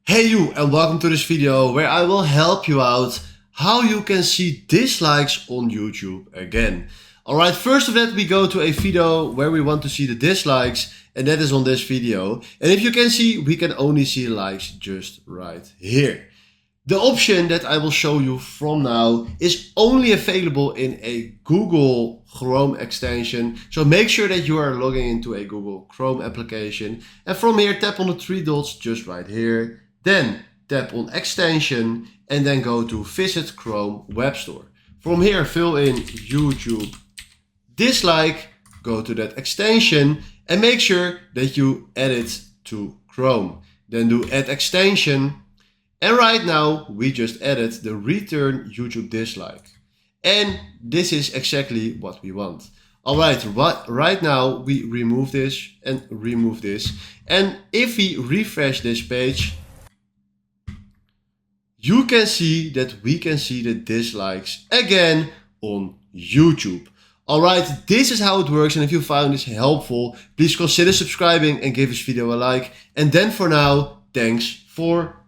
Hey you, and welcome to this video where I will help you out how you can see dislikes on YouTube again. Alright, first of that we go to a video where we want to see the dislikes, and that is on this video. And if you can see, we can only see likes just right here. The option that I will show you from now is only available in a Google Chrome extension. So make sure that you are logging into a Google Chrome application. And from here, tap on the three dots just right here. Then tap on extension and then go to visit Chrome Web Store. From here, fill in YouTube dislike, go to that extension and make sure that you add it to Chrome. Then do add extension. And right now we just added the return YouTube dislike. And this is exactly what we want. Alright, right now we remove this and remove this. And if we refresh this page, you can see that we can see the dislikes again on YouTube. Alright, this is how it works, and if you found this helpful, please consider subscribing and give this video a like. And then for now, thanks for